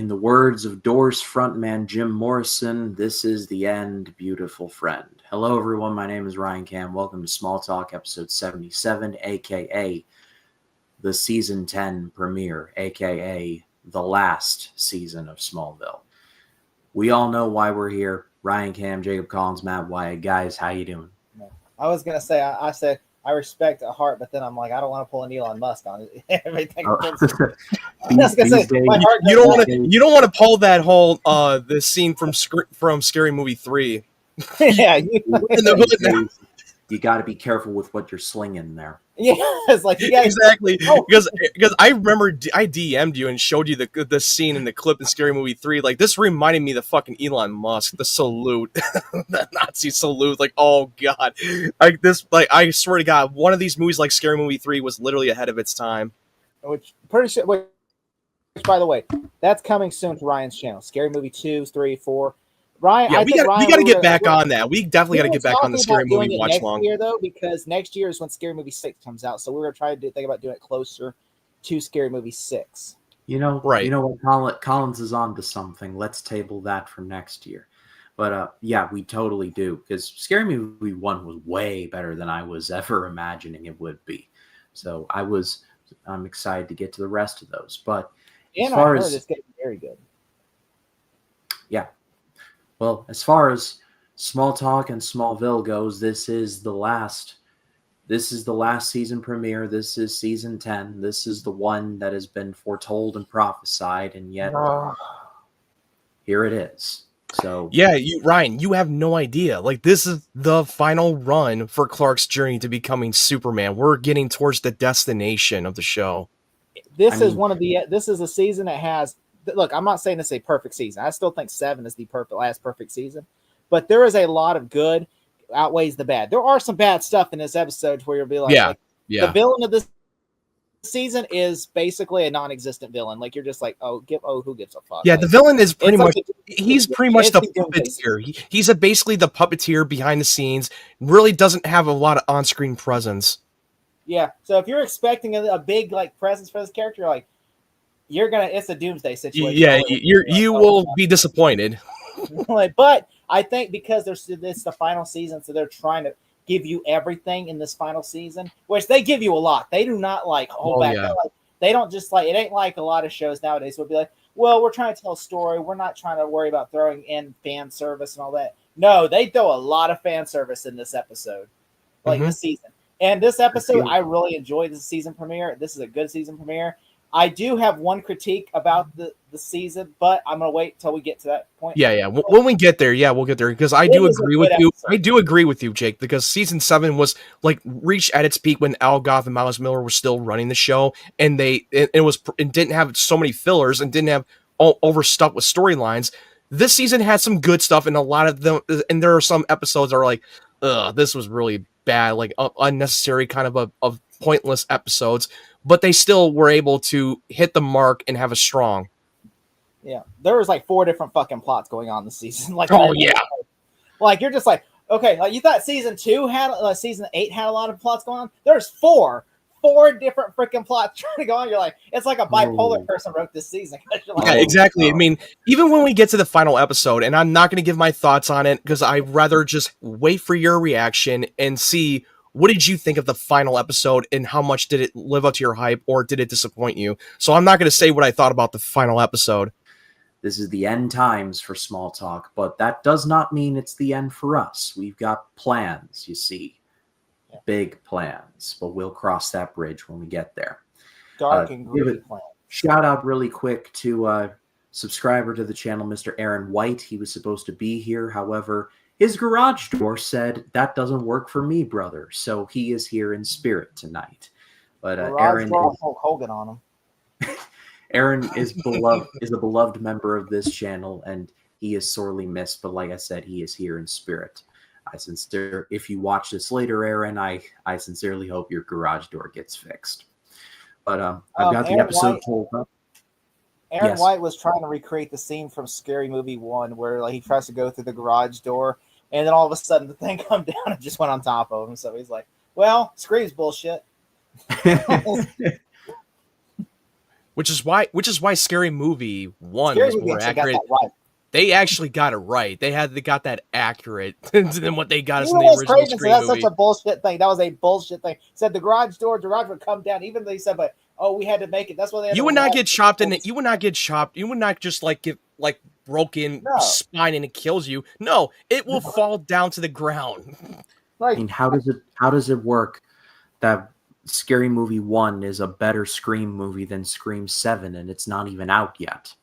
In the words of Doors frontman Jim Morrison, this is the end, beautiful friend. Hello, everyone. My name is Ryan Cam. Welcome to Smalltalk, episode 77, a.k.a. the season 10 premiere, a.k.a. the last season of Smallville. We all know why we're here. Ryan Cam, Jacob Collins, Matt Wyatt. Guys, how you doing? I was going to say, I said, I respect a heart, but then I'm like, I don't want to pull an Elon Musk on it. Everything. You don't want to pull that whole this scene from Scary Movie 3. Yeah, you got to be careful with what you're slinging there. Yeah, it's like you guys, exactly because I remember I DM'd you and showed you the scene in the clip in Scary Movie 3. Like, this reminded me of the fucking Elon Musk, the salute, the Nazi salute. Like, oh god, I swear to God, one of these movies like Scary Movie 3 was literally ahead of its time. Which pretty sure. Which, by the way, that's coming soon to Ryan's channel. Scary Movie 2, 3, 4. Ryan, yeah, we got to get back on that. We definitely got to get back on the Scary Movie watch long. Next year, though, because next year is when Scary Movie 6 comes out. So we were trying to think about doing it closer to Scary Movie 6. You know, right? You know what? Collins is on to something. Let's table that for next year. But yeah, we totally do, because Scary Movie 1 was way better than I was ever imagining it would be. So I'm excited to get to the rest of those. But as far as it's getting very good. Yeah. Well, as far as Smalltalk and Smallville goes, this is the last season premiere. This is season 10. This is the one that has been foretold and prophesied, and yet here it is. So yeah, Ryan, you have no idea. Like, this is the final run for Clark's journey to becoming Superman. We're getting towards the destination of the show. This is a season that has. Look, I'm not saying this is a perfect season. I still think 7 is the last perfect season. But there is a lot of good outweighs the bad. There are some bad stuff in this episode where you'll be like, the villain of this season is basically a non-existent villain. Like, you're just like, who gives a fuck? Yeah, like, the villain is pretty much the puppeteer. He's basically the puppeteer behind the scenes. Really doesn't have a lot of on-screen presence. Yeah, so if you're expecting a big presence for this character, you're like, it's a doomsday situation. Yeah, you will be disappointed. But I think because it's the final season, so they're trying to give you everything in this final season, which they give you a lot. They do not hold back. Yeah. They don't just it ain't like a lot of shows nowadays would be like, well, we're trying to tell a story. We're not trying to worry about throwing in fan service and all that. No, they throw a lot of fan service in this episode, this season. And this episode, I really enjoyed the season premiere. This is a good season premiere. I do have one critique about the season, but I'm going to wait till we get to that point. Yeah. When we get there, we'll get there, because I do agree with you. I do agree with you, Jake, because season 7 was reached at its peak when Al Goth and Miles Miller were still running the show, and it didn't have so many fillers and didn't have overstuffed with storylines. This season had some good stuff, and a lot of them, and there are some episodes that are like, this was really bad, unnecessary kind of pointless episodes. But they still were able to hit the mark and have a strong. Yeah, there was 4 different fucking plots going on this season. You're just like, okay, you thought season 2 had season 8 had a lot of plots going on. There's 4 different freaking plots trying to go on. You're like, it's like a bipolar person wrote this season. Yeah, exactly. I mean, even when we get to the final episode, and I'm not going to give my thoughts on it because I'd rather just wait for your reaction and see. What did you think of the final episode, and how much did it live up to your hype, or did it disappoint you? So I'm not going to say what I thought about the final episode. This is the end times for Smalltalk, but that does not mean it's the end for us. We've got plans, you see. Yeah. Big plans, but we'll cross that bridge when we get there. Dark and gritty plans. Shout out really quick to subscriber to the channel, Mr. Aaron White. He was supposed to be here, however, his garage door said, that doesn't work for me, brother. So he is here in spirit tonight. But Aaron, Hulk Hogan on him. Aaron is a beloved member of this channel, and he is sorely missed. But like I said, he is here in spirit. If you watch this later, Aaron, I sincerely hope your garage door gets fixed. But I've got the episode pulled up. Aaron White was trying to recreate the scene from Scary Movie 1 where he tries to go through the garage door, and then all of a sudden the thing come down and just went on top of him. So he's like, well, Scream's bullshit. Which is why Scary Movie 1 Scary was Movie more actually got accurate. that right. They actually got it right. They got that accurate than what they got us in Even the Wes original Craven said Scream that's movie. such a bullshit thing. That was a bullshit thing. Said the garage would come down. Even though he said, but we had to make it. That's why they had You to would not watch get it. chopped in it. You would not get chopped. You would not just like get like broken No. spine and it kills you. No, it will fall down to the ground. I mean, how does it work that Scary Movie 1 is a better Scream movie than Scream 7 and it's not even out yet?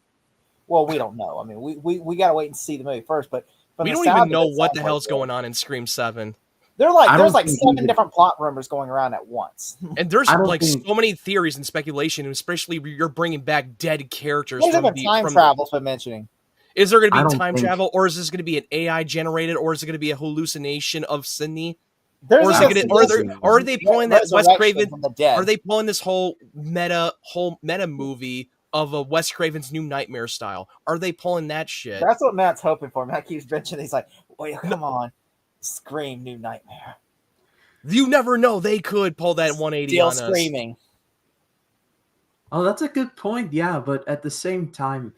Well, we don't know. I mean, we got to wait and see the movie first. But We don't even know what the hell's going on in Scream 7. There's like 7 different plot rumors going around at once. And there's like so many theories and speculation, especially you're bringing back dead characters. There's even time travel for mentioning. Is there going to be time travel, or is this going to be an AI generated, or is it going to or are they pulling that Wes Craven? Are they pulling this whole meta movie of a Wes Craven's New Nightmare style? Are they pulling that shit? That's what Matt's hoping for. Matt keeps mentioning. He's like, "Wait, come on, Scream New Nightmare." You never know. They could pull that 180 on us. Screaming. Oh, that's a good point. Yeah, but at the same time,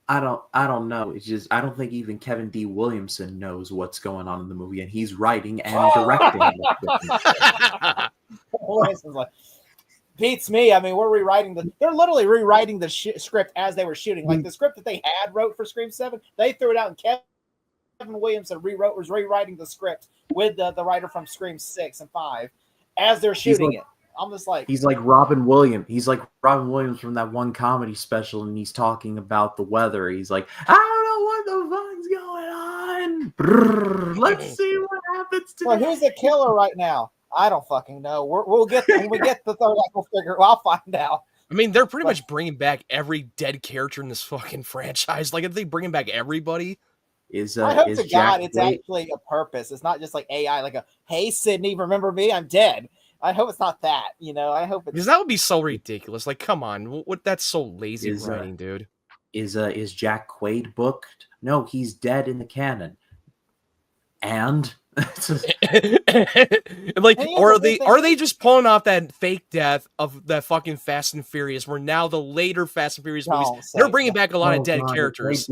I don't know. It's just I don't think even Kevin D. Williamson knows what's going on in the movie, and he's writing and directing. Williamson's like, beats me. I mean, they're literally rewriting the script as they were shooting. Like the script that they had wrote for Scream 7, they threw it out, and Kevin Williamson was rewriting the script with the writer from Scream 6 and 5 as they're shooting it. I'm just like, he's like Robin Williams. He's like Robin Williams from that one comedy special, and he's talking about the weather. He's like, I don't know what the fuck's going on. Brrr, let's see what happens today. Well, who's the killer right now? I don't fucking know. We'll get when we get the third act. We'll figure. I'll find out. I mean, they're pretty much bringing back every dead character in this fucking franchise. Like, are they bringing back everybody? I hope to God it's actually a purpose. It's not just like AI, like hey, Sydney, remember me? I'm dead. I hope it's not that, I hope it's... Because that would be so ridiculous. Like, come on. What? That's so lazy writing, dude. Is Jack Quaid booked? No, he's dead in the canon. And... like, or are they just pulling off that fake death of that fucking Fast and Furious, where now the later Fast and Furious movies, they're bringing back a lot of dead characters.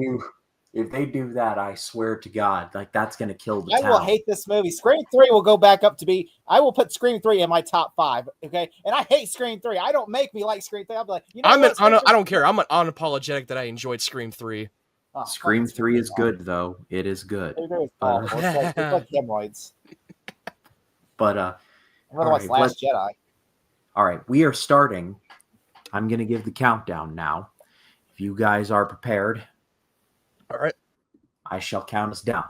If they do that, I swear to God, like that's gonna kill the town. I will hate this movie. Scream 3 will go back up to be. I will put Scream 3 in my top 5. Okay, and I hate Scream 3. I don't make me like Scream 3. I'll be like, I don't care. I'm unapologetic that I enjoyed Scream 3. Oh, Scream 3 is good though. It is good. It's like hemorrhoids. But I'm gonna watch Last Jedi. All right, we are starting. I'm gonna give the countdown now. If you guys are prepared. All right. I shall count us down.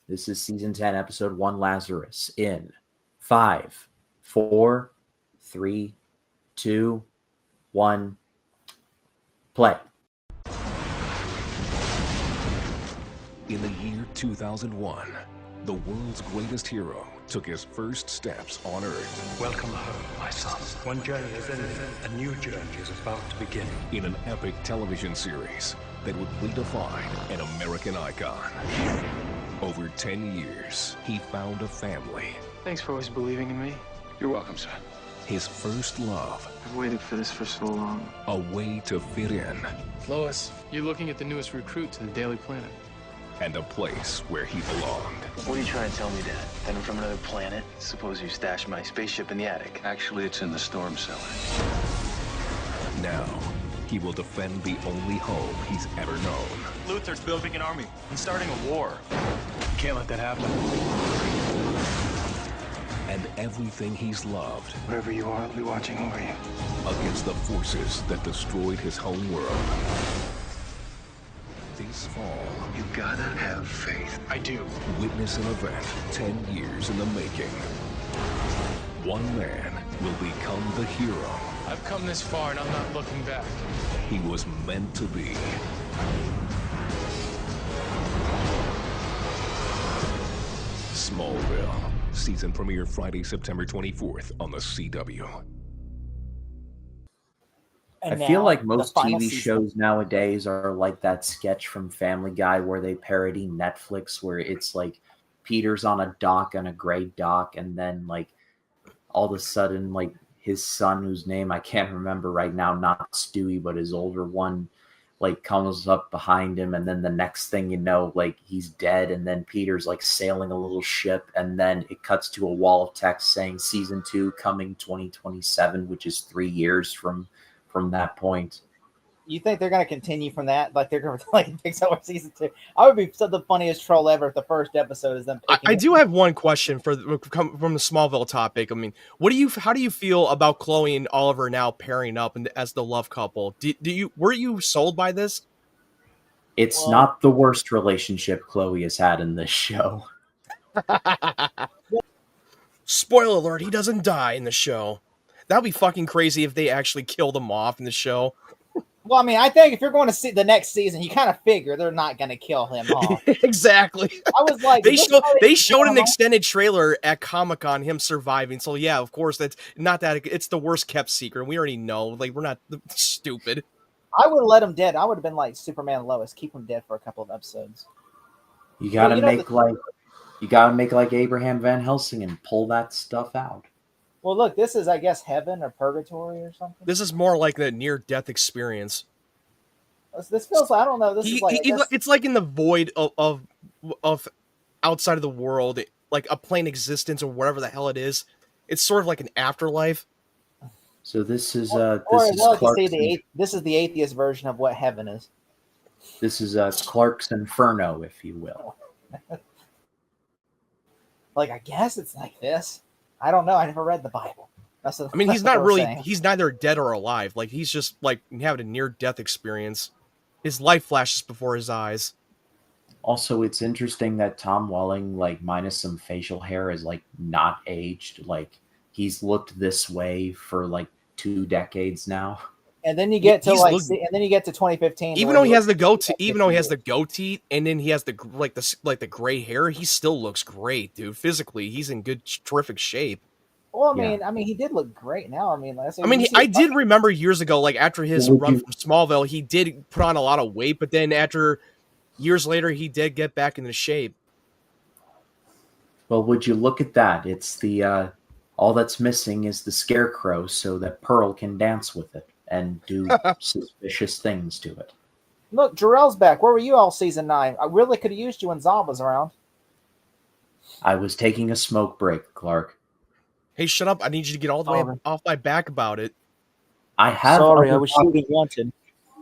This is season 10, episode 1, Lazarus. In 5, 4, 3, 2, 1, play. In the year 2001, the world's greatest hero took his first steps on Earth. Welcome home, my son. One journey has ended. A new journey is about to begin. In an epic television series that would redefine an American icon. Over 10 years, he found a family. Thanks for always believing in me. You're welcome, son. His first love. I've waited for this for so long. A way to fit in. Lois, you're looking at the newest recruit to the Daily Planet. And a place where he belonged. What are you trying to tell me, Dad? That I'm from another planet? Suppose you stashed my spaceship in the attic. Actually, it's in the storm cellar. Now, he will defend the only home he's ever known. Luther's building an army. He's starting a war. Can't let that happen. And everything he's loved. Wherever you are, I'll be watching over you. Against the forces that destroyed his home world. This fall, You gotta have faith. I do. witness an event 10 years in the making. One man will become the hero I've come this far and I'm not looking back. he was meant to be. Smallville. Season premiere Friday, September 24th on the CW. I feel like most TV shows nowadays are like that sketch from Family Guy where they parody Netflix, where it's like Peter's on a dock, on a gray dock, and then like all of a sudden like his son, whose name I can't remember right now, not Stewie, but his older one, like comes up behind him, and then the next thing you know, like he's dead, and then Peter's like sailing a little ship, and then it cuts to a wall of text saying season 2 coming 2027, which is 3 years from that point. You think they're going to continue from that? Like they're going to like pick up season 2? I would be the funniest troll ever if the first episode is them picking. I do have one question from the Smallville topic. I mean, how do you feel about Chloe and Oliver now pairing up as the love couple? Were you sold by this? It's not the worst relationship Chloe has had in this show. Spoiler alert, he doesn't die in the show. That'd be fucking crazy if they actually killed him off in the show. Well, I mean, I think if you're going to see the next season, you kind of figure they're not going to kill him off. Exactly. I was like, they showed an extended trailer at Comic-Con, him surviving. So yeah, of course, that's not that. It's the worst kept secret. We already know. Like, we're not stupid. I would have let him dead. I would have been like Superman and Lois, keep him dead for a couple of episodes. You gotta make like Abraham Van Helsing and pull that stuff out. Well, look, this is, I guess, heaven or purgatory or something. This is more like the near-death experience. This feels like, I don't know. This is like it's like in the void of outside of the world, like a plane existence or whatever the hell it is. It's sort of like an afterlife. So this is this is the atheist version of what heaven is. This is Clark's Inferno, if you will. Like, I guess it's like this. I don't know. I never read the Bible. He's not really. He's neither dead or alive. Like, he's just like having a near-death experience. His life flashes before his eyes. Also, it's interesting that Tom Welling, like minus some facial hair, is like not aged. Like, he's looked this way for like 2 decades now. And then you get to and then you get to 2015. Even though he has the goatee, and then he has the gray hair, he still looks great, dude. Physically, he's in good, terrific shape. Well, I mean, he did look great. Now, I did remember years ago, like after his run from Smallville, he did put on a lot of weight, but then years later, he did get back into shape. Well, would you look at that? It's the all that's missing is the Scarecrow, so that Pearl can dance with it and do suspicious things to it. Look, Jarrell's back. Where were you all season 9? I really could have used you when Zob was around. I was taking a smoke break, Clark. Hey, shut up. I need you to get all the way off my back about it. I have. Sorry, I was shooting wanted.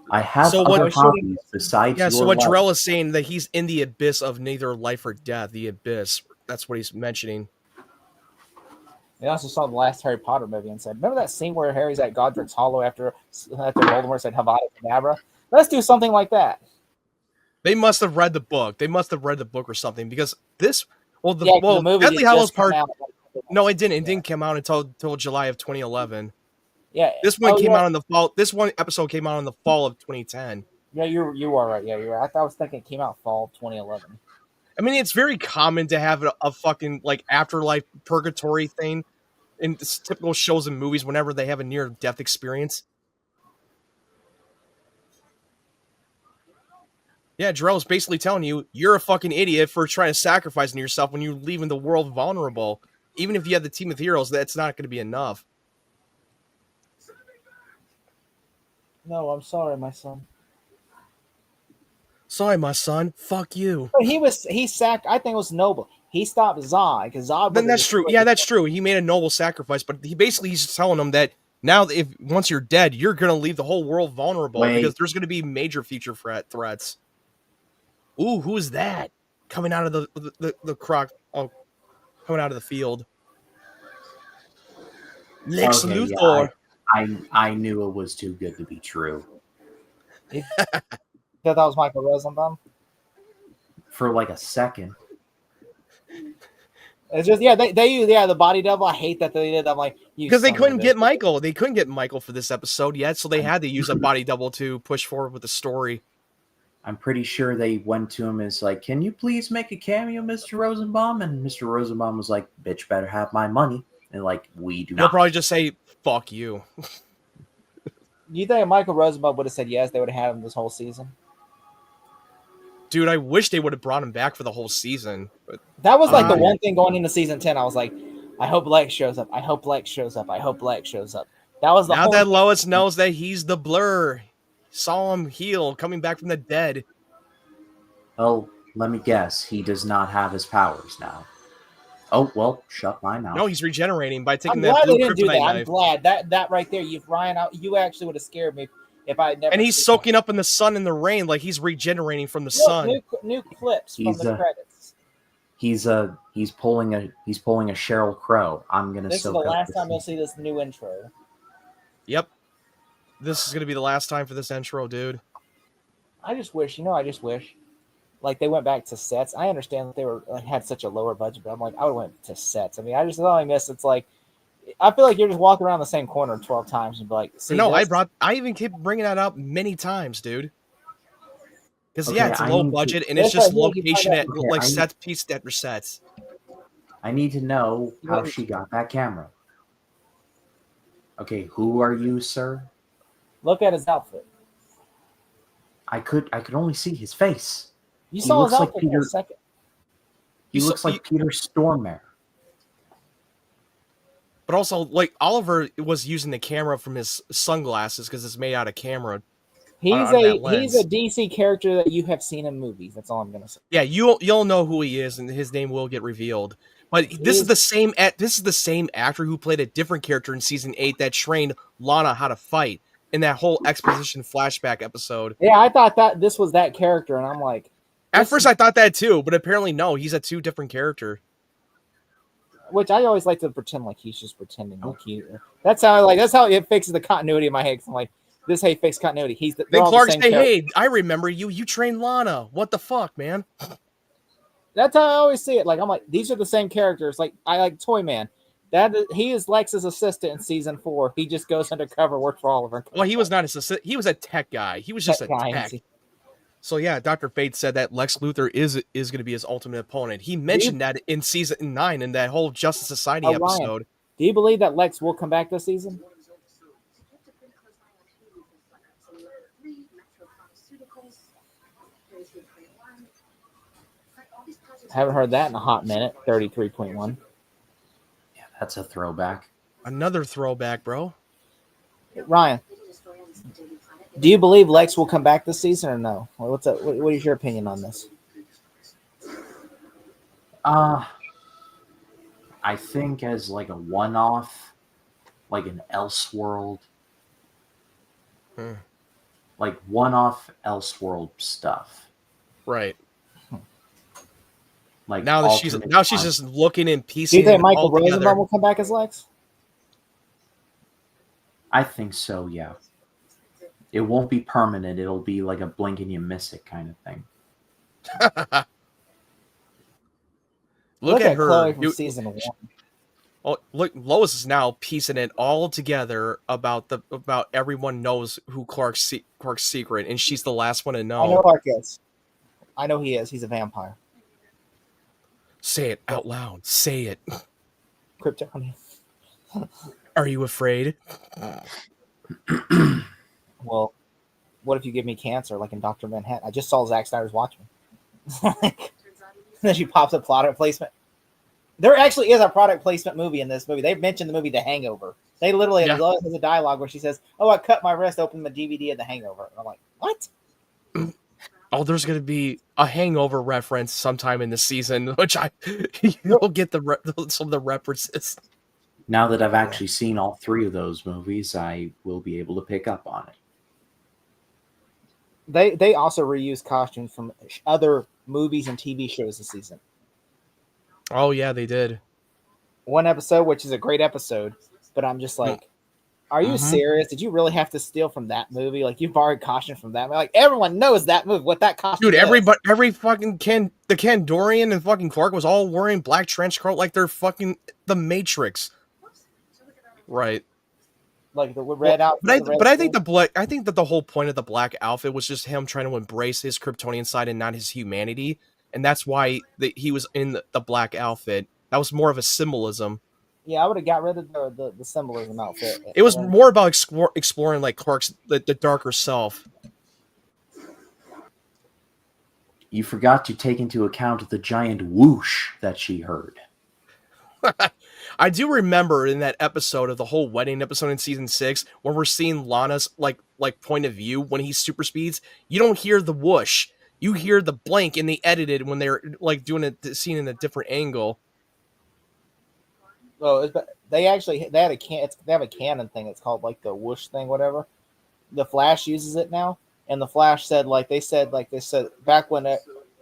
I have other hobbies besides so what Jarrell is saying, that he's in the abyss of neither life or death. The abyss. That's what he's mentioning. I also saw the last Harry Potter movie and said, remember that scene where Harry's at Godric's Hollow after Voldemort said Avada Kedavra? Let's do something like that. They must have read the book. They must have read the book or something, because this, the movie Deathly Hallows Part. No, it didn't. It Yeah. didn't come out until July of 2011. Yeah, this one came out in the fall. This one episode came out in the fall of 2010. Yeah, you are right. Yeah, you're right. I was thinking it came out fall of 2011. I mean, it's very common to have a fucking like afterlife purgatory thing in typical shows and movies whenever they have a near-death experience. Yeah, Jarrell's basically telling you, you're a fucking idiot for trying to sacrifice yourself when you're leaving the world vulnerable. Even if you have the team of heroes, that's not going to be enough. No, I'm sorry, my son. Sorry, my son. Fuck you. But he sacked. I think it was noble. He stopped Zod because Zod. Then that's true. Yeah, that's true. He made a noble sacrifice, but he's telling them that now, once you're dead, you're going to leave the whole world vulnerable because there's going to be major future threats. Ooh, who is that coming out of the croc? Oh, coming out of the field. Lex Luthor. Yeah, I knew it was too good to be true. That was Michael Rosenbaum? For like a second. It's just, the body double. I hate that they did. I'm like, because they couldn't get Michael. They couldn't get Michael for this episode yet, so they had to use a body double to push forward with the story. I'm pretty sure they went to him as like, can you please make a cameo, Mr. Rosenbaum? And Mr. Rosenbaum was like, bitch better have my money. And like, we do not. They'll probably just say, fuck you. You think Michael Rosenbaum would have said yes, they would have had him this whole season? Dude, I wish they would have brought him back for the whole season. But that was like the one thing going into season 10. I was like, I hope Lex shows up. I hope Lex shows up. I hope Lex shows up. That was the Now whole that Lois knows that he's the Blur, saw him heal, coming back from the dead. Oh, let me guess. He does not have his powers now. Oh, well, shut my mouth. No, he's regenerating by I'm taking that glad blue they didn't do kryptonite that. I'm knife. glad that right there, you actually would have scared me if I had never. And he's seen soaking up in the sun and the rain like he's regenerating from the sun. new clips from He's the credits. He's pulling a Sheryl Crow. I'm gonna This is soak the up last this time you'll see this new intro. Yep. This is going to be the last time for this intro, dude. I just wish, like they went back to sets. I understand that they were had such a lower budget, but I'm like, I would went to sets. I mean, I just only miss. It's like, I feel like you're just walking around the same corner 12 times and be like, see, No, this? I even keep bringing that up many times, dude. Because Okay, it's I low need to- budget and This it's just right here, you location find at out- Okay, like I set piece after sets. I need to know how Wait. she got that camera. Okay, who are you, sir? Look at his outfit. I could only see his face. You He saw his looks like outfit for Peter- a second. He You looks saw- like Peter Stormare. But also, like Oliver was using the camera from his sunglasses because it's made out of camera. He's on that a lens. DC character that you have seen in movies. That's all I'm gonna say. Yeah, you'll know who he is, and his name will get revealed. But this is the same actor who played a different character in season 8 that trained Lana how to fight in that whole exposition flashback episode. Yeah, I thought that this was that character, and I'm like, At first, I thought that too, but apparently no, he's a two different character. which I always like to pretend like he's just pretending like he. That's how it fixes the continuity in my head. 'Cause I'm like, this hey fixed continuity. They're Then all the Clark same say, character. "Hey, I remember you. You trained Lana. What the fuck, man?" That's how I always see it. Like I'm like, these are the same characters. Like I like Toyman. He is Lex's assistant in season 4. He just goes undercover, works for Oliver. Well, he was not his assistant. He was a tech guy. He was just a guy. tech. So yeah, Dr. Fate said that Lex Luthor is going to be his ultimate opponent. He mentioned that in season 9 in that whole Justice Society Ryan, episode. do you believe that Lex will come back this season? Haven't heard that in a hot minute. 33.1. Yeah, that's a throwback. Another throwback, bro. Ryan, do you believe Lex will come back this season or no? What is your opinion on this? I think as like a one-off, like an Elseworld, like one-off Elseworld stuff. Right. Like Now that she's alternate just looking and Do piecing you think it Michael all together. Rosenbaum will come back as Lex? I think so, yeah. It won't be permanent. It'll be like a blink and you miss it kind of thing. Look at her. Chloe from season 1. Oh, look, Lois is now piecing it all together about everyone knows who Clark's secret, and she's the last one to know. I know Clark is. I know he is. He's a vampire. Say it out loud. Say it. Kryptonian. Are you afraid? Well, what if you give me cancer, like in Dr. Manhattan? I just saw Zack Snyder's Watchmen. Then she pops up product placement. There actually is a product placement movie in this movie. They've mentioned the movie The Hangover. They literally have a dialogue where she says, "Oh, I cut my wrist, opened the DVD of The Hangover." And I'm like, what? Oh, there's going to be a Hangover reference sometime in the season, which you'll get some of the references. Now that I've actually seen all 3 of those movies, I will be able to pick up on it. They also reuse costumes from other movies and TV shows this season. Oh yeah, they did. One episode, which is a great episode, but I'm just like, are you serious? Did you really have to steal from that movie? Like you borrowed costume from that movie? Like everyone knows that movie, what that costume Dude, is. every fucking the Kandorian and fucking Clark was all wearing black trench coat like they're fucking the Matrix. Right. Like the red outfit. But I think that the whole point of the black outfit was just him trying to embrace his Kryptonian side and not his humanity, and that's why he was in the black outfit. That was more of a symbolism. Yeah, I would have got rid of the symbolism outfit. It was more about exploring like Clark's the darker self. You forgot to take into account the giant whoosh that she heard. I do remember in that episode of the whole wedding episode in season 6 when we're seeing Lana's like point of view when he super speeds. You don't hear the whoosh. You hear the blank, and they edited when they're like doing a scene in a different angle. Oh, they have a canon thing. It's called like the whoosh thing, whatever. The Flash uses it now, and the Flash said they said back when I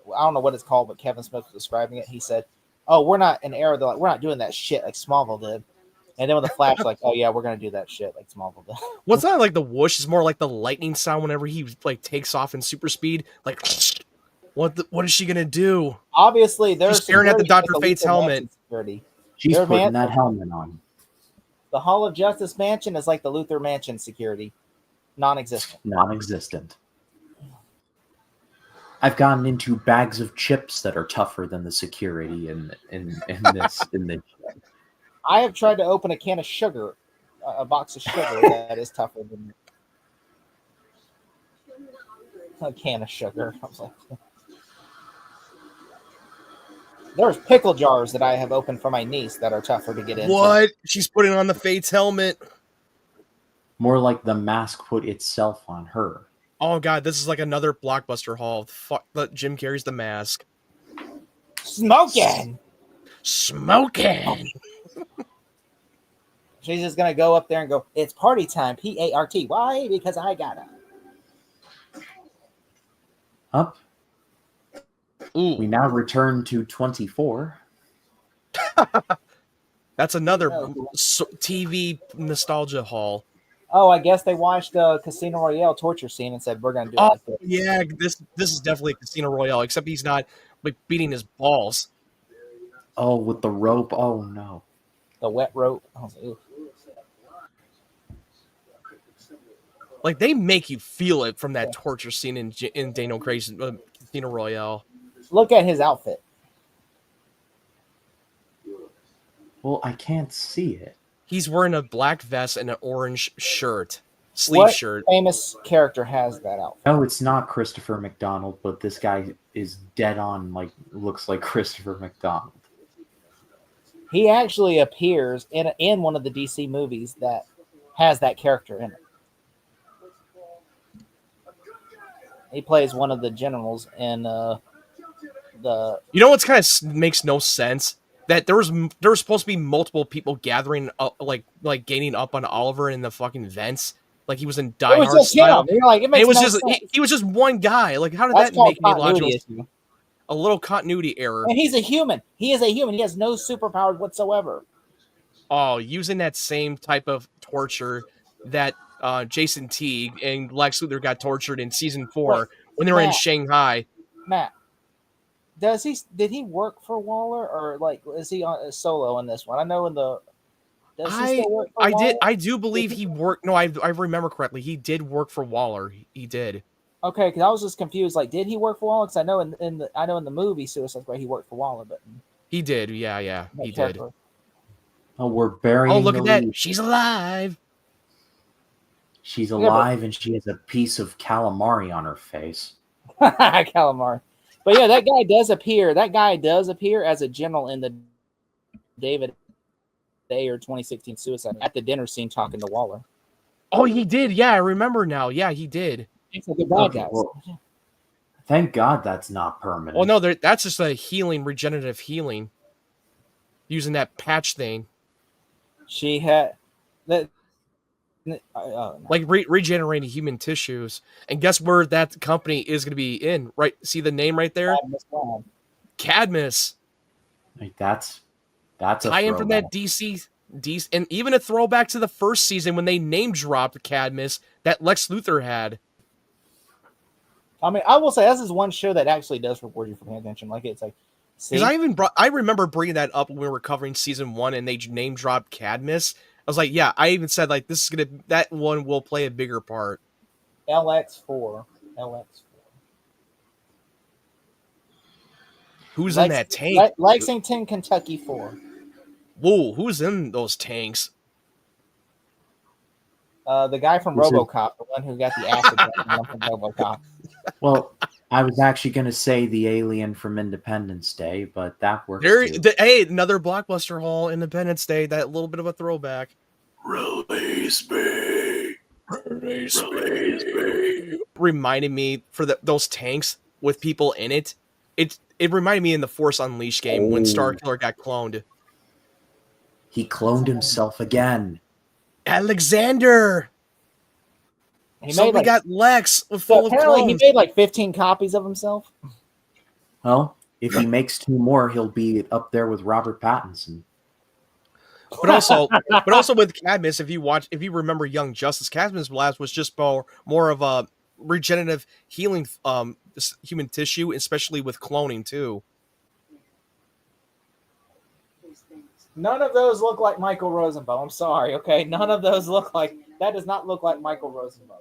don't know what it's called, but Kevin Smith was describing it. He said, "Oh, we're not an era. They're like, we're not doing that shit like Smallville did." And then when the Flash, like, "Oh yeah, we're gonna do that shit like Smallville did." Well, it's not like the whoosh. It's more like the lightning sound whenever he like takes off in super speed. Like, what is she gonna do? Obviously, She's staring at the Dr. Fate's helmet. She's putting that helmet on. The Hall of Justice mansion is like the Luthor Mansion security, non-existent. Non-existent. I've gotten into bags of chips that are tougher than the security in this. I have tried to open a can of sugar, a box of sugar that is tougher than a can of sugar. I was like, there's pickle jars that I have opened for my niece that are tougher to get into. What? She's putting on the Fate's helmet. More like the mask put itself on her. Oh god, this is like another blockbuster haul. Fuck, Jim Carrey's The Mask. Smoking. She's just gonna go up there and go, "It's party time, PART." Why? Because I gotta. Up. Ooh. We now return to 24. That's another TV nostalgia haul. Oh, I guess they watched Casino Royale torture scene and said, "We're gonna do it like this." Yeah, this is definitely a Casino Royale, except he's not like beating his balls. Oh, with the rope. Oh no, the wet rope. I was like, oof. Like they make you feel it from that torture scene in Daniel Craig's Casino Royale. Look at his outfit. Well, I can't see it. He's wearing a black vest and an orange shirt, sleeve shirt. What famous character has that outfit? No, it's not Christopher McDonald, but this guy is dead on, like, looks like Christopher McDonald. He actually appears in one of the DC movies that has that character in it. He plays one of the generals in the. You know what's kind of makes no sense? That there was supposed to be multiple people gathering up, like gaining up on Oliver in the fucking vents, like he was in Die Hard style. Like, it was just he was just one guy. Like how did that make any logical? A little continuity error. And he's a human. He is a human. He has no superpowers whatsoever. Oh, using that same type of torture that Jason Teague and Lex Luthor got tortured in season 4 when they were in Shanghai. Matt, did he work for Waller, or like is he on a solo in this one? I know in the. Does he still work for Waller? I do believe he worked. No, I remember correctly. He did work for Waller. He did. Okay, because I was just confused. Like, did he work for Waller? Because I know in the movie Suicide Squad he worked for Waller, but he did. Yeah, he did. Oh, we're burying. Oh, look at that! She's alive. She's alive, and she has a piece of calamari on her face. Calamari. But yeah, that guy does appear. That guy does appear as a general in the David Ayer 2016 Suicide at the dinner scene talking to Waller. Oh, he did. Yeah, I remember now. Yeah, he did. It's a good bad guy. Well, thank God that's not permanent. Well, no, that's just a regenerative healing, using that patch thing. She had that. Like regenerating human tissues. And guess where that company is going to be in? Right? See the name right there? Cadmus. Like that's a tie-in from that DC, and even a throwback to the first season when they name dropped Cadmus that Lex Luthor had. I mean, I will say this is one show that actually does reward you for paying attention. Like it's like, because I remember bringing that up when we were covering season 1 and they name dropped Cadmus. I was like, yeah, I even said like that one will play a bigger part. LX4. Who's in that tank? Lexington, Kentucky 4. Whoa, who's in those tanks? The guy from RoboCop, the one who got the acid from RoboCop. Well, I was actually going to say the alien from Independence Day, but that works too. Hey, another blockbuster haul, Independence Day. That little bit of a throwback. Release me. Release me. Reminded me for those tanks with people in it. It reminded me in the Force Unleashed game when Starkiller got cloned. He cloned himself again. Alexander. So we got Lex full of clones. He made like 15 copies of himself. Well, if he makes 2 more, he'll be up there with Robert Pattinson. But also with Cadmus, if you remember Young Justice, Cadmus Labs was just more of a regenerative healing human tissue, especially with cloning too. None of those look like Michael Rosenbaum. I'm sorry, okay? None of those look like that. Does not look like Michael Rosenbaum.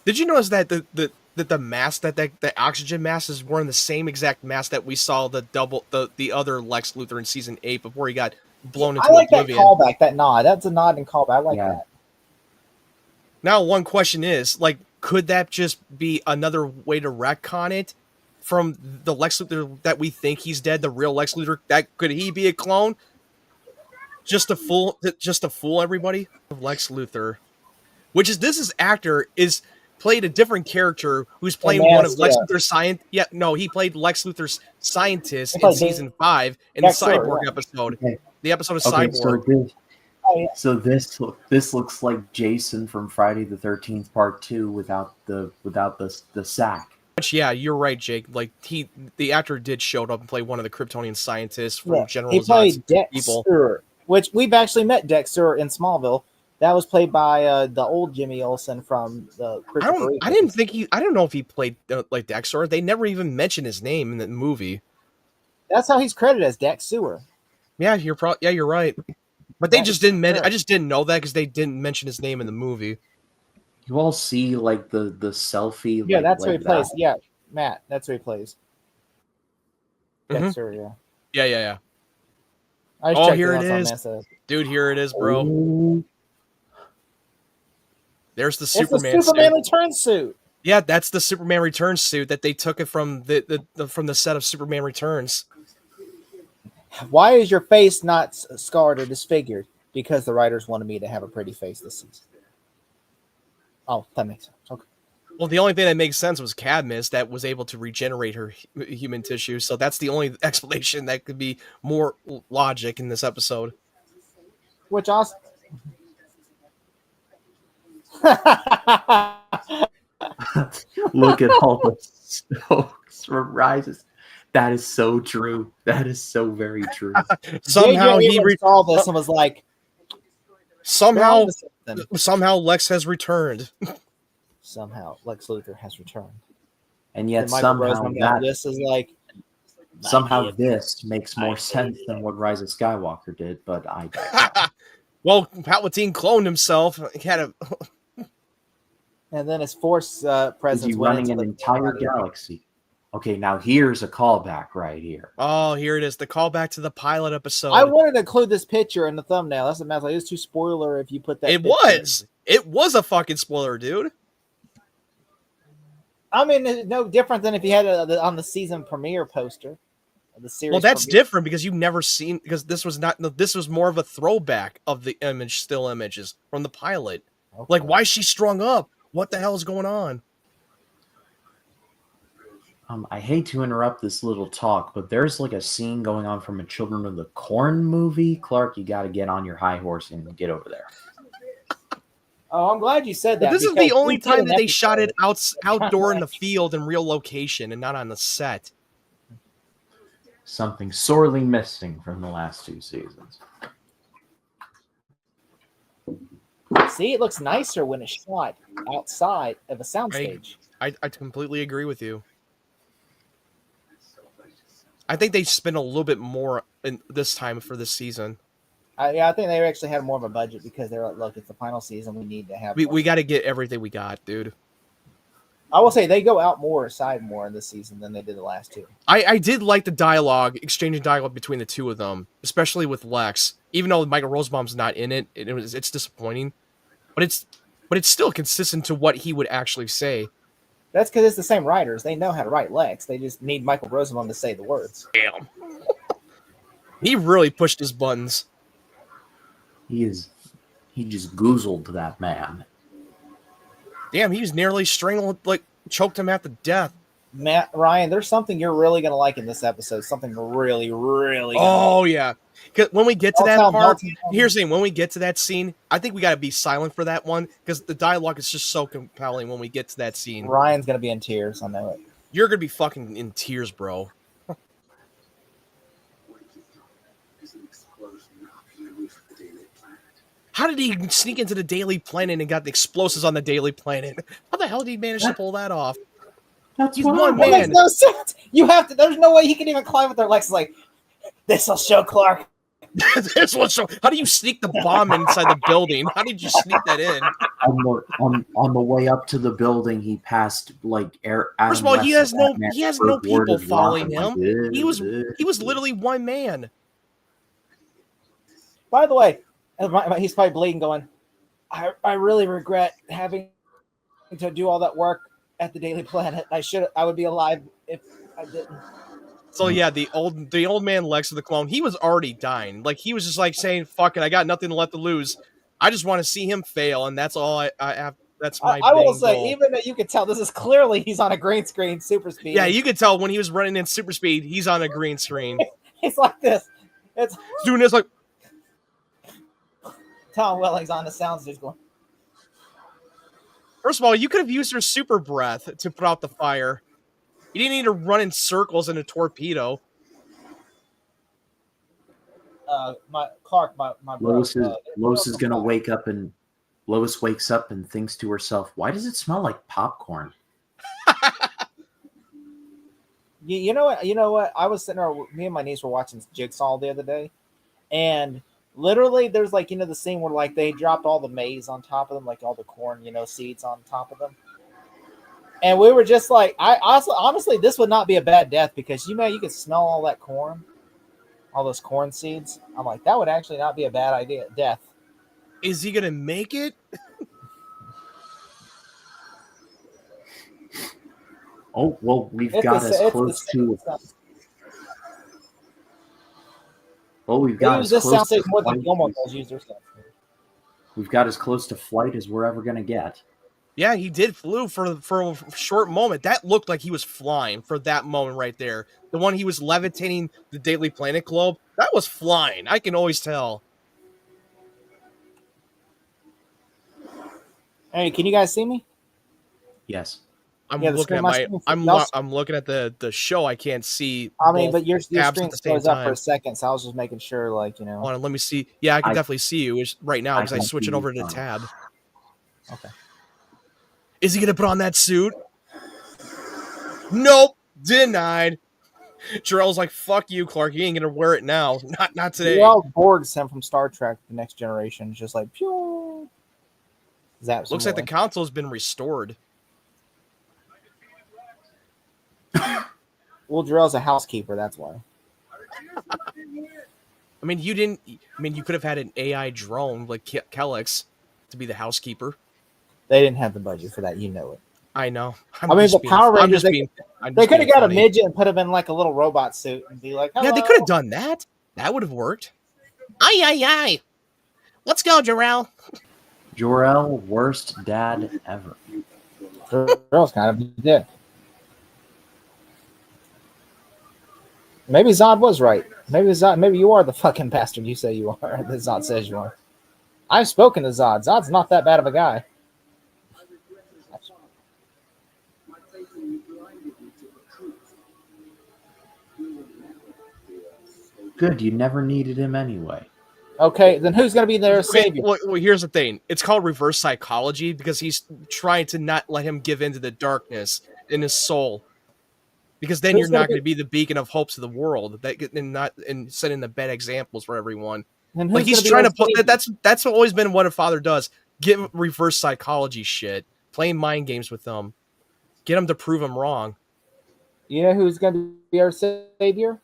Did you notice that the mask that the oxygen mask is wearing the same exact mask that we saw the other Lex Luthor in season 8 before he got blown into oblivion? That callback, that nod. That's a nod and callback. I like that. Now, one question is, like, could that just be another way to retcon it from the Lex Luthor that we think he's dead, the real Lex Luthor? That could he be a clone? Just to fool everybody? Lex Luthor, this actor is played a different character who's playing one of Lex Luthor's science. Yeah, no, he played Lex Luthor's scientist in season 5 in the Cyborg episode. Okay. The episode of Cyborg. So this looks like Jason from Friday the 13th Part 2 without the sack. Yeah, you're right, Jake. Like the actor did show up and play one of the Kryptonian scientists from General Zod's. He played Dexter, which we've actually met Dexter in Smallville. That was played by the old Jimmy Olsen from the. I don't know if he played like Dexter. They never even mentioned his name in the movie. That's how he's credited, as Dex Sewer. Yeah, you're right. But they just didn't mention. I just didn't know that because they didn't mention his name in the movie. You all see like the selfie. Yeah, that's who he plays. Yeah, Matt, that's who he plays. Dexter, yeah. Here it is, dude. Here it is, bro. Ooh. There's the Superman return suit. Yeah, that's the Superman Returns suit that they took it from the set of Superman Returns. Why is your face not scarred or disfigured? Because the writers wanted me to have a pretty face this season. Oh, that makes sense. Okay. Well, the only thing that makes sense was Cadmus that was able to regenerate her human tissue. So that's the only explanation that could be more logic in this episode. Which also... Look at all the Stokes from Rises. That is so true. That is so very true. Somehow he recalled this and was like, somehow Lex has returned. Somehow Lex Luthor has returned. And yet somehow this is like somehow this makes more sense than what Rise of Skywalker did, but well, Palpatine cloned himself. He had a and then his Force presence running an entire galaxy. Okay, now here's a callback right here. Oh, here it is. The callback to the pilot episode. I wanted to include this picture in the thumbnail. That's a mess. Like, it's too spoiler if you put that. It was a fucking spoiler, dude. I mean, it's no different than if you had it on the season premiere poster. The series. Well, that's different because you've never seen, because this was more of a throwback of the still images from the pilot. Okay. Like, why is she strung up? What the hell is going on? I hate to interrupt this little talk, but there's like a scene going on from a Children of the Corn movie. Clark, you got to get on your high horse and get over there. Oh, I'm glad you said that. This is the only time that they shot it outdoor in the field in real location and not on the set. Something sorely missing from the last 2 seasons. See, it looks nicer when it's shot outside of a soundstage. I completely agree with you. I think they spent a little bit more in this time for this season. I think they actually had more of a budget because they're like, look, it's the final season. We need to have. We got to get everything we got, dude. I will say they go out aside more in this season than they did the last 2. I did like the exchanging dialogue between the 2 of them, especially with Lex. Even though Michael Rosenbaum's not in it, it's disappointing. But but it's still consistent to what he would actually say. That's because it's the same writers. They know how to write Lex. They just need Michael Rosenbaum to say the words. Damn. He really pushed his buttons. He just goozled that man. Damn, he was nearly strangled, like choked him out to death. Matt, Ryan, there's something you're really going to like in this episode. Something really, really good. Oh, yeah. Because when we get to Don't that tell- part, don't tell me. here's the thing. When we get to that scene, I think we got to be silent for that one because the dialogue is just so compelling when we get to that scene. Ryan's going to be in tears. I know it. You're going to be fucking in tears, bro. How did he sneak into the Daily Planet and got the explosives on the Daily Planet? How the hell did he manage to pull that off? He's one That makes man. no sense. You have to. There's no way he can even climb with their legs. Like, this will show Clark. This one, so how do you sneak the bomb inside the building? How did you sneak that in? On the way up to the building, he passed like air. First of all, he has no people Ward following is him. like, He was literally one man. By the way, he's probably bleeding, going, I really regret having to do all that work at the Daily Planet. I would be alive if I didn't. So yeah, the old man Lex of the Clone, he was already dying. Like he was just like saying, "Fuck it, I got nothing left to lose. I just want to see him fail, and that's all I have. That's my." I will main say, goal. even though you can tell, this is clearly he's on a green screen, super speed. Yeah, you could tell when he was running in super speed, he's on a green screen. It's like this. It's Doing this like. Tom Welling's on the sounds just going. First of all, you could have used your super breath to put out the fire. You didn't need to run in circles in a torpedo. My brother. Lois is gonna wake up, and Lois wakes up and thinks to herself, "Why does it smell like popcorn?" You know what? You know what? I was sitting there. Me and my niece were watching Jigsaw the other day, and literally, there's like the scene where like they dropped all the maize on top of them, like all the corn, seeds on top of them. And we were just like, honestly, this would not be a bad death because you could smell all that corn, all those corn seeds. I'm like, that would actually not be a bad idea. Death. Is he gonna make it? Oh well, we've got as close to flight as we're ever gonna get. Yeah, he did flew for a short moment. That looked like he was flying for that moment right there. The one he was levitating the Daily Planet globe, that was flying. I can always tell. Hey, can you guys see me? Yes. I'm looking at the show. I can't see. I mean, but your screen goes up for time. a second, so I was just making sure, Hold on, let me see. Yeah, I can definitely see you right now because I switch it over to the tab. Okay. Is he gonna put on that suit? Nope, denied. Jarrell's like, "Fuck you, Clark. You ain't gonna wear it now. Not today." Jarrell Borg's him from Star Trek: The Next Generation, just like pew. Looks like the console has been restored. Well, Jarrell's a housekeeper. That's why. I mean, you could have had an AI drone like Kellex to be the housekeeper. They didn't have the budget for that. You know it. I know. The Power Rangers, they could have got a midget and put him in like a little robot suit and be like, hello. Yeah, they could have done that. That would have worked. Aye. Let's go, Jarrell. Jor-El, worst dad ever. Jarrell's kind of a dick. Maybe Zod was right. Maybe you are the fucking bastard you say you are. That Zod says you are. I've spoken to Zod. Zod's not that bad of a guy. Good, you never needed him anyway. Okay, then who's going to be their savior? Well, here's the thing. It's called reverse psychology because he's trying to not let him give into the darkness in his soul. Because then you're not going to be the beacon of hope to the world, and setting the bad examples for everyone. Like he's trying to put that's always been what a father does. Give reverse psychology shit, playing mind games with them, get them to prove them wrong. You know who's going to be our savior?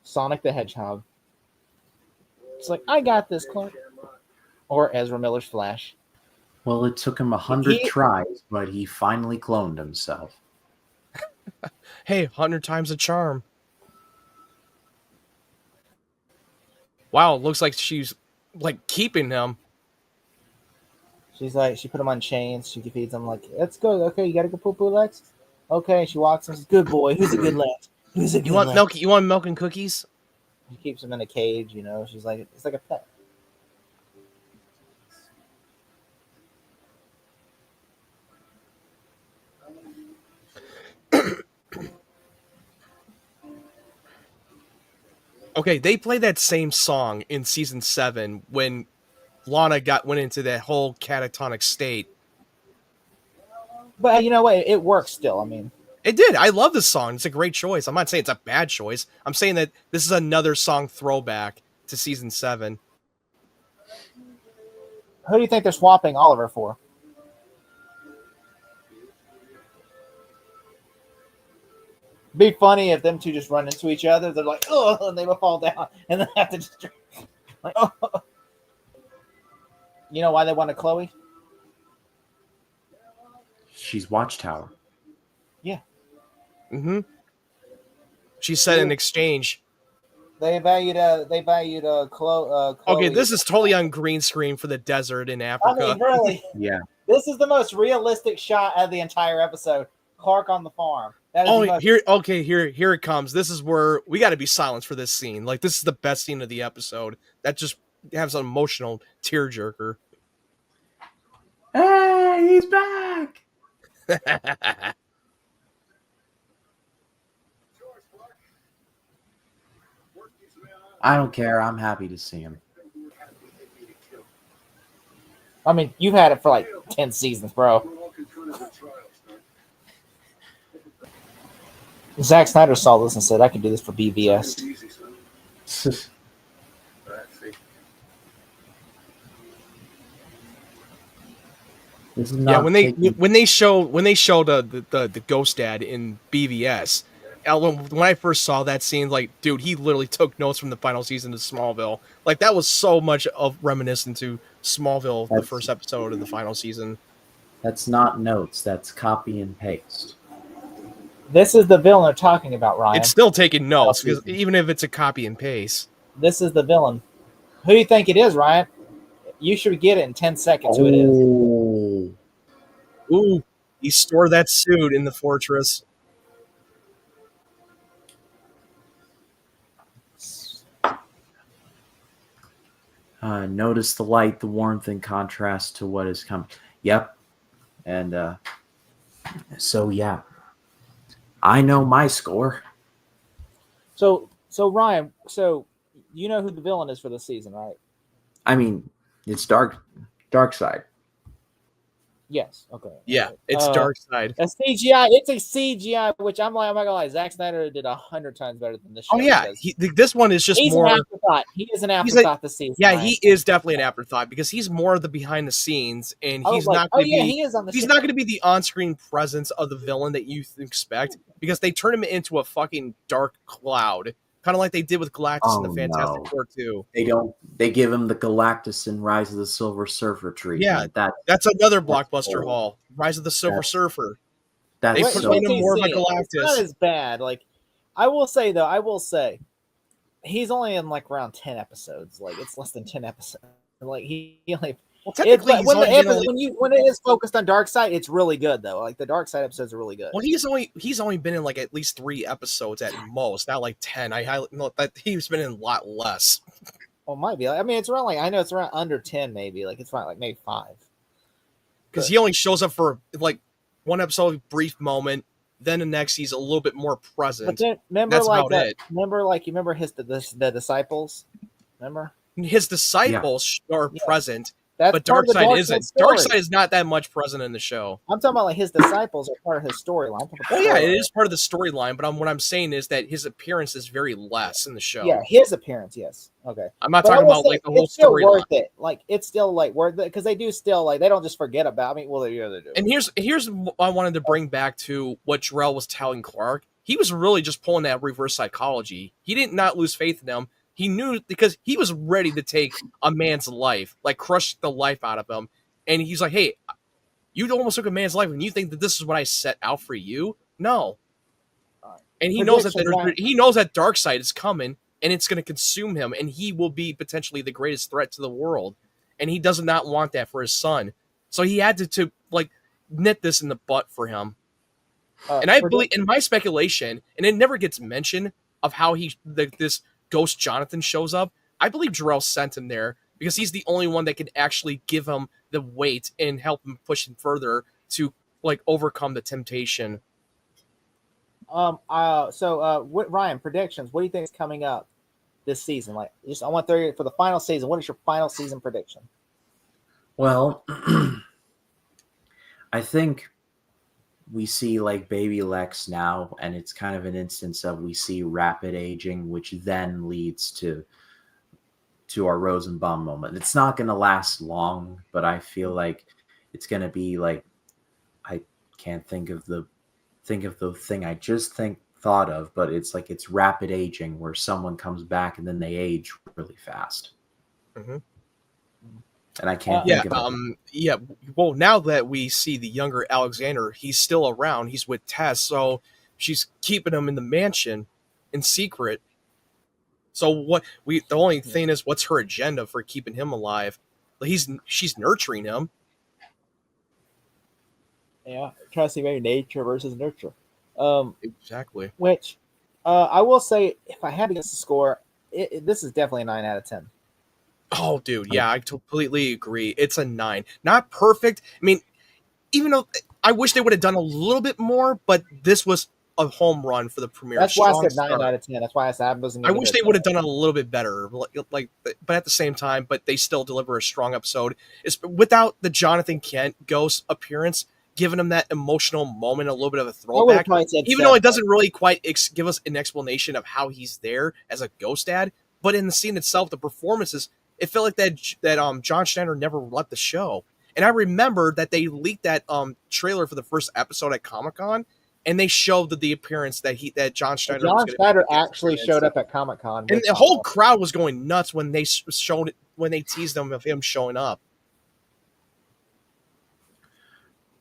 Sonic the Hedgehog. It's like, I got this, Clark. Or Ezra Miller's Flash. Well, it took him 100 He- tries, but he finally cloned himself. Hey, 100 times a charm. Wow, looks like she's like keeping him. She's like, she put him on chains. She feeds him like, let's go. Okay, you gotta go poo poo, Lex. Okay, she walks him. Says, good boy. Who's a good Lex? Who's a good You want Lex? milk? You want milk and cookies? She keeps him in a cage. She's like, it's like a pet. Okay, they play that same song in season 7 when Lana went into that whole catatonic state. But you know what? It works still. I mean, It did. I love this song. It's a great choice. I'm not saying it's a bad choice. I'm saying that this is another song throwback to season 7. who do you think they're swapping Oliver for? Be funny if them two just run into each other. They're like, oh, and they will fall down, and then have to just like, oh. You know why they wanted Chloe? She's Watchtower. Yeah, Mm-hmm. She said in exchange. they valued Chloe. Okay, this is totally on green screen for the desert in I Africa. mean, really, Yeah. this is the most realistic shot of the entire episode. Clark on the farm. That is the most- Here it comes. This is where we got to be silenced for this scene. Like, this is the best scene of the episode. That just has an emotional tearjerker. Hey, he's back. I don't care. I'm happy to see him. I mean, you've had it for like 10 seasons, bro. Zack Snyder saw this and said, I can do this for BVS. This is Yeah, not when they show the ghost dad in BVS, when I first saw that scene, like, dude, he literally took notes from the final season of Smallville. Like, that was so much of reminiscent to Smallville, the first episode of the final season. That's not notes. That's copy and paste. This is the villain they're talking about, Ryan. It's still taking notes, because even if it's a copy and paste. This is the villain. Who do you think it is, Ryan? You should get it in 10 seconds who it is. Ooh, he stored that suit in the fortress. Notice the light, the warmth, in contrast to what is coming. Yep. And so, yeah. I know my score. So Ryan, you know who the villain is for this season, right? I mean, it's Dark Side. Yes. Okay. Yeah, it's Darkseid. A CGI. It's a CGI, which I'm not gonna lie. Zack Snyder did 100 times better than this show. Oh yeah, this one is just he's more. An afterthought. He is an afterthought this season. Yeah, Ryan. he is definitely an afterthought because he's more of the behind the scenes, and he's not going to be. He is on the. He's not going to be the on-screen presence of the villain that you expect because they turn him into a fucking dark cloud. Kind of like they did with Galactus in the Fantastic Four 2. They don't. They give him the Galactus in Rise of the Silver Surfer treatment. Yeah, that's another blockbuster haul. Rise of the Silver Surfer. They put him more of a Galactus. It's not as bad. Like I will say, he's only in like around 10 episodes. Like it's less than 10 episodes. Like he only. Well, technically, when it is focused on Darkseid, it's really good though. Like the Darkseid episodes are really good. Well, he's only been in like at least 3 episodes at most, not like 10. I highly no, that he's been in a lot less. Well, it might be. I mean, it's around I know it's around under 10, maybe. Like it's like maybe 5. Because he only shows up for like one episode, brief moment. Then the next, he's a little bit more present. But then, remember, that's like about that. it. Remember, the disciples. Remember, his disciples are present. That's but part of the Darkseid isn't. story. Darkseid is not that much present in the show. I'm talking about like his disciples are part of his storyline. Oh yeah, it is part of the storyline. But what I'm saying is that his appearance is very less in the show. Yeah, his appearance, yes. Okay, I'm not talking about like the whole it's still storyline. worth it. Like it's still like worth it because they do still like they don't just forget about. I mean, well, they do. And here's what I wanted to bring back to what Jarrell was telling Clark. He was really just pulling that reverse psychology. He did not lose faith in them. He knew because he was ready to take a man's life, like crush the life out of him. and he's like, "Hey, you almost took a man's life, and you think that this is what I set out for you? No." And he knows that Darkseid is coming, and it's going to consume him, and he will be potentially the greatest threat to the world, and he does not want that for his son. So he had to like nip this in the butt for him. And I believe, in my speculation, and it never gets mentioned of how this ghost Jonathan shows up. I believe Jor-El sent him there because he's the only one that can actually give him the weight and help him push him further to like overcome the temptation. Ryan, predictions. What do you think is coming up this season? Like, I want for the final season. What is your final season prediction? Well, I think we see like baby Lex now, and it's kind of an instance of we see rapid aging, which then leads to our Rosenbaum moment. It's not going to last long, but I feel like it's going to be like, I can't think of the thing I just thought of, but it's like it's rapid aging where someone comes back and then they age really fast. Mm-hmm. And I can't think of it. Well, now that we see the younger Alexander, he's still around. He's with Tess, so she's keeping him in the mansion in secret. So the only thing is, what's her agenda for keeping him alive? She's nurturing him. Yeah, trying to see maybe nature versus nurture. Exactly. Which I will say, if I had to guess the score, this is definitely a 9 out of 10. Oh, dude, yeah, I completely agree. It's a 9. Not perfect. I mean, even though I wish they would have done a little bit more, but this was a home run for the premiere. That's why I said 9 out of 10. That's why I said I wasn't. I wish they would have done it a little bit better, but at the same time, but they still deliver a strong episode. It's without the Jonathan Kent ghost appearance, giving him that emotional moment, a little bit of a throwback. Even though it doesn't really quite give us an explanation of how he's there as a ghost dad, but in the scene itself, the performances, it felt like that John Schneider never left the show. And I remember that they leaked that trailer for the first episode at Comic-Con, and they showed the appearance that John Schneider. John Schneider actually showed up at Comic-Con, and the whole crowd was going nuts when they teased them of him showing up.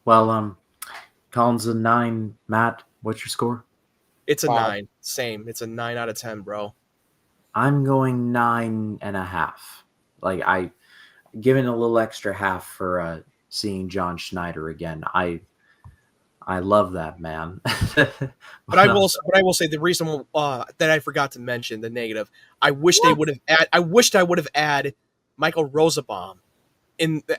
Well, Colin's a 9. Matt, what's your score? It's a 9. Same. It's a 9 out of 10, bro. I'm going 9.5. Like, I given a little extra half for seeing John Schneider again. I love that man. But I will say the reason that I forgot to mention the negative. I wished I would have added Michael Rosenbaum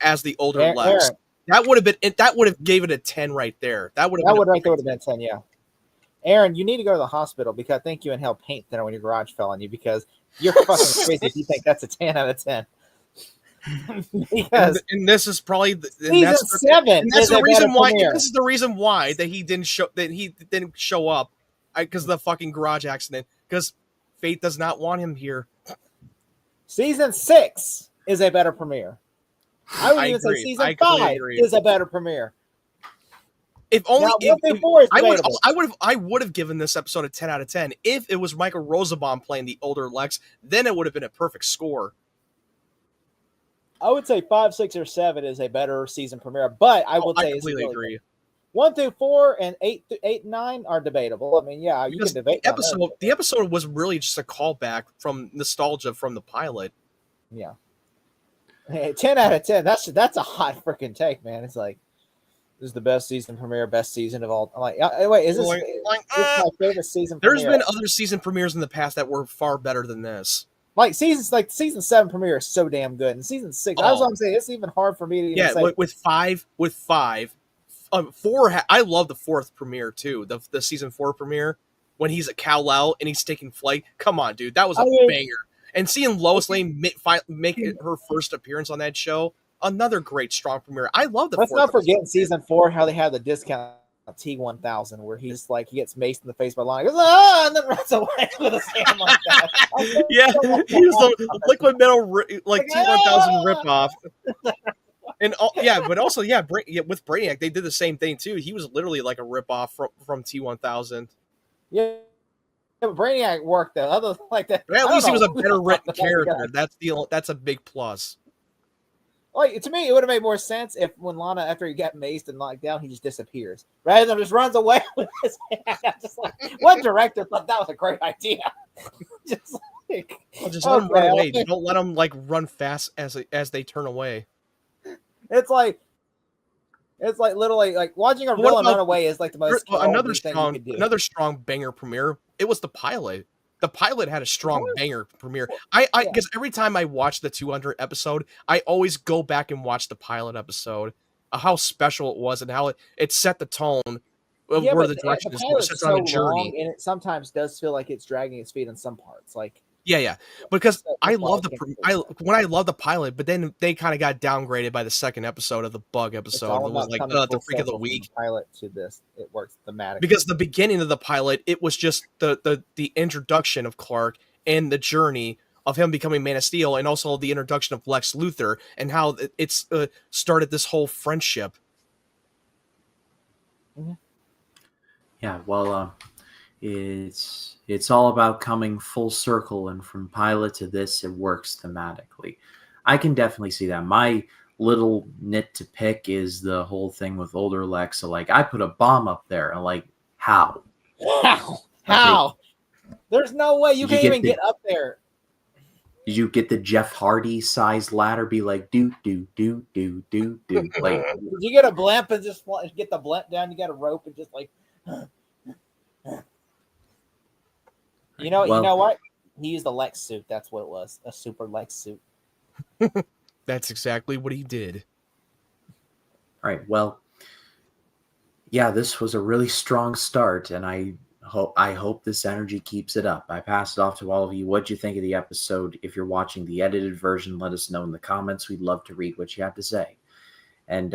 as the older Lex. That would have gave it a 10 right there. That would have been 10. Yeah. Aaron, you need to go to the hospital because I think you inhaled paint thinner when your garage fell on you because you're fucking crazy if you think that's a 10 out of 10. Because and this is probably season 7. That's the reason why. This is the reason why that he didn't show up because of the fucking garage accident. Because fate does not want him here. Season 6 is a better premiere. I would even say season 5 is a better premiere. If only I would have given this episode a 10 out of 10 if it was Michael Rosenbaum playing the older Lex. Then it would have been a perfect score. I would say 5, 6, or 7 is a better season premiere, but I will say I completely agree. 1 through 4 and 8 and 9 are debatable. I mean, yeah, you can debate. The episode was really just a callback from nostalgia from the pilot. Yeah. Hey, 10 out of 10. That's a hot freaking take, man. It's like this is the best season premiere, best season of all. I'm like, wait, is this my favorite season? There's been other season premieres in the past that were far better than this. Like season 7 premiere is so damn good, and season 6. I was going to say it's even hard for me to say. with five, 4. I love the 4th premiere too. The season 4 premiere when he's at Kal-El and he's taking flight. Come on, dude, that was a banger. And seeing Lois Lane make her first appearance on that show, another great strong premiere. I love the. Let's not forget in season 4 how they had the discount T1000 where he's like he gets maced in the face by Lana, goes and then runs away with his hand like that. Yeah, he's the liquid metal like T1000 ripoff. And but also with Brainiac they did the same thing too. He was literally like a ripoff from T1000. Yeah. But Brainiac worked though. Other like that, but at least he was a better written character. That's a big plus. Like, to me, it would have made more sense if when Lana, after he got maced and knocked down, he just disappears rather than just runs away with his hand. I'm just like, what director thought that was a great idea? Just like, Just let them run away. Don't let them like run fast as they turn away. It's like literally like watching a villain run away is like the most another thing you could do. Another strong banger premiere. It was the pilot. The pilot had a strong banger premiere. Because every time I watch the 200 episode, I always go back and watch the pilot episode. How special it was and how it set the tone of where the direction is going. Sets on a journey, and it sometimes does feel like it's dragging its feet in some parts. Like because I love when I love the pilot, but then they kind of got downgraded by the second episode of the bug episode. It was like the freak of the week. Pilot to this, it works thematically because the beginning of the pilot, it was just the introduction of Clark and the journey of him becoming Man of Steel, and also the introduction of Lex Luthor and how it's started this whole friendship. Mm-hmm. Yeah, well, it's all about coming full circle, and from pilot to this, it works thematically. I can definitely see that. My little nit to pick is the whole thing with older Lex. So, like, I put a bomb up there, and like, how? How? There's no way you can't even get up there. Did you get the Jeff Hardy size ladder? Be like, do. Like, did you get a blimp and just get the blimp down? You got a rope and just like. You know what? He used a Lex suit. That's what it was. A super Lex suit. That's exactly what he did. All right. Well, yeah, this was a really strong start, and I hope this energy keeps it up. I pass it off to all of you. What'd you think of the episode? If you're watching the edited version, let us know in the comments. We'd love to read what you have to say. And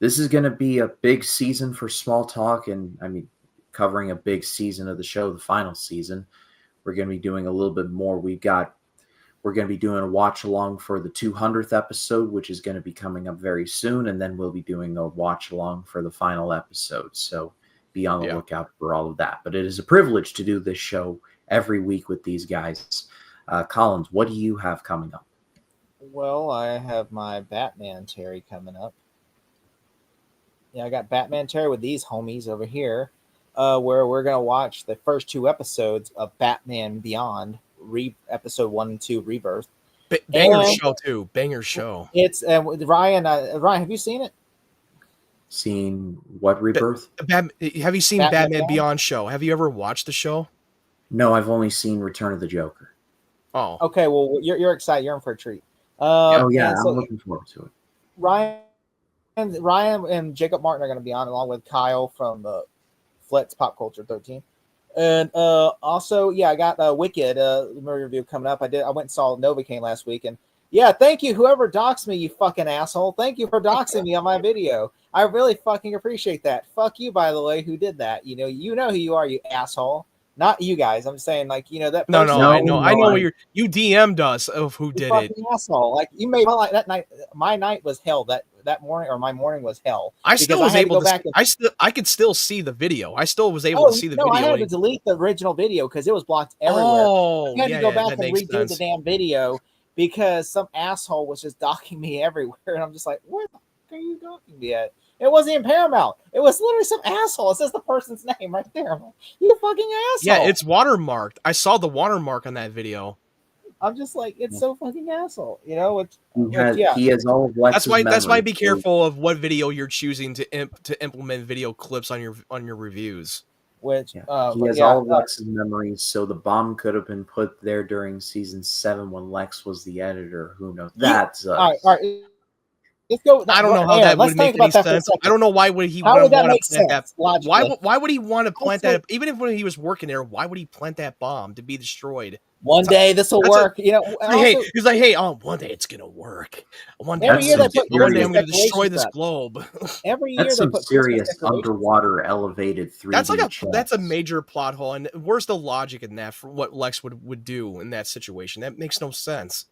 this is going to be a big season for Smalltalk, and I mean, covering a big season of the show, the final season. We're going to be doing a little bit more. We're going to be doing a watch along for the 200th episode, which is going to be coming up very soon, and then we'll be doing a watch along for the final episode. So be on the lookout for all of that. But it is a privilege to do this show every week with these guys. Collins, what do you have coming up? Well, I have my Batman Terry coming up. Yeah, I got Batman Terry with these homies over here, where we're going to watch the first 2 episodes of Batman Beyond, episode 1 and 2, Rebirth. Banger show, too. Banger show. It's Ryan, have you seen it? Seen what Rebirth? Have you seen Batman Beyond show? Have you ever watched the show? No, I've only seen Return of the Joker. Oh. Okay, well, you're excited. You're in for a treat. I'm looking forward to it. Ryan and Jacob Martin are going to be on, along with Kyle from Flet's Pop Culture 13. And also, I got Wicked movie review coming up. I went and saw Novocaine last week, and thank you, whoever doxed me, you fucking asshole. Thank you for doxing me on my video. I really fucking appreciate that. Fuck you, by the way, who did that. You know who you are, you asshole. Not you guys. I'm saying, like, that. No, I know what you DM'd us of who did it. Asshole. Like, you made that night. My night was hell. That morning, or my morning was hell. I still was able to. I could still see the video. I still was able to see the video. I had to delete the original video because it was blocked everywhere. Oh, I had to go back and redo the damn video because some asshole was just docking me everywhere, and I'm just like, where the fuck are you docking me at? It wasn't even Paramount. It was literally some asshole. It says the person's name right there. I'm like, you fucking asshole. Yeah, it's watermarked. I saw the watermark on that video. I'm just like, it's so fucking asshole. He has all of Lex's memories. That's why be careful of what video you're choosing to implement video clips on your reviews. He has all of Lex's memories, so the bomb could have been put there during season 7 when Lex was the editor. Who knows? All right. Let's go. I don't know how that would make any sense. I don't know why would he want to plant that. Why would he want to plant that? Even if when he was working there, why would he plant that bomb to be destroyed? One day this will work. He's like, hey, one day it's gonna work. One day I'm gonna destroy this globe. Every year that's some serious underwater elevated 3D. That's a major plot hole. And where's the logic in that for what Lex would do in that situation? That makes no sense.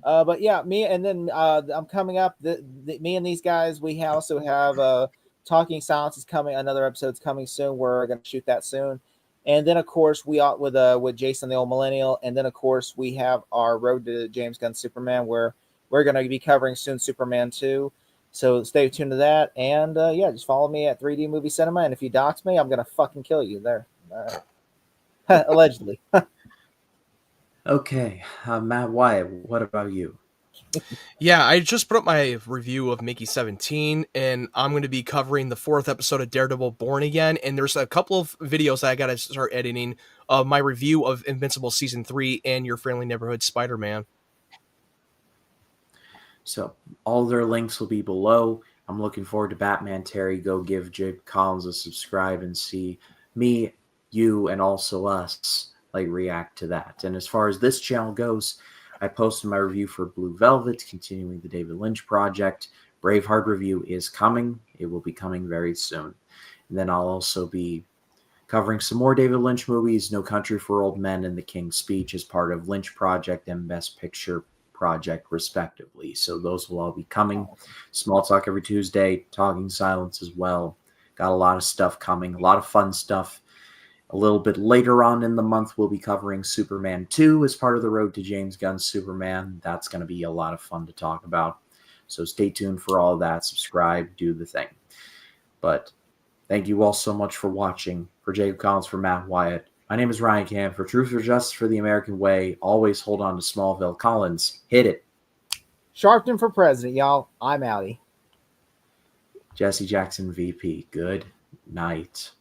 Me and then I'm coming up. Me and these guys, we also have Talking Silence is coming. Another episode's coming soon. We're gonna shoot that soon. And then, of course, we out with Jason the Old Millennial. And then, of course, we have our Road to James Gunn Superman, where we're going to be covering soon Superman 2. So stay tuned to that. And yeah, just follow me at 3D Movie Cinema. And if you dox me, I'm going to fucking kill you there. Allegedly. Okay, Matt Wyatt, what about you? Yeah, I just put up my review of Mickey 17, and I'm going to be covering the 4th episode of Daredevil Born Again, and there's a couple of videos that I got to start editing of my review of Invincible Season 3 and Your Friendly Neighborhood Spider-Man. So all their links will be below. I'm looking forward to Batman Terry. Go give Jake Collins a subscribe and see me, you, and also us react to that. And as far as this channel goes, I posted my review for Blue Velvet, continuing the David Lynch project. Braveheart review is coming. It will be coming very soon. And then I'll also be covering some more David Lynch movies, No Country for Old Men and The King's Speech as part of Lynch Project and Best Picture Project, respectively. So those will all be coming. Small Talk every Tuesday, Talking Silence as well. Got a lot of stuff coming, a lot of fun stuff. A little bit later on in the month, we'll be covering Superman 2 as part of the Road to James Gunn's Superman. That's going to be a lot of fun to talk about. So stay tuned for all of that. Subscribe, do the thing. But thank you all so much for watching. For Jacob Collins, for Matt Wyatt, my name is Ryan Camp. For Truth or Justice for the American Way, always hold on to Smallville. Collins, hit it. Sharpton for president, y'all. I'm outie. Jesse Jackson, VP. Good night.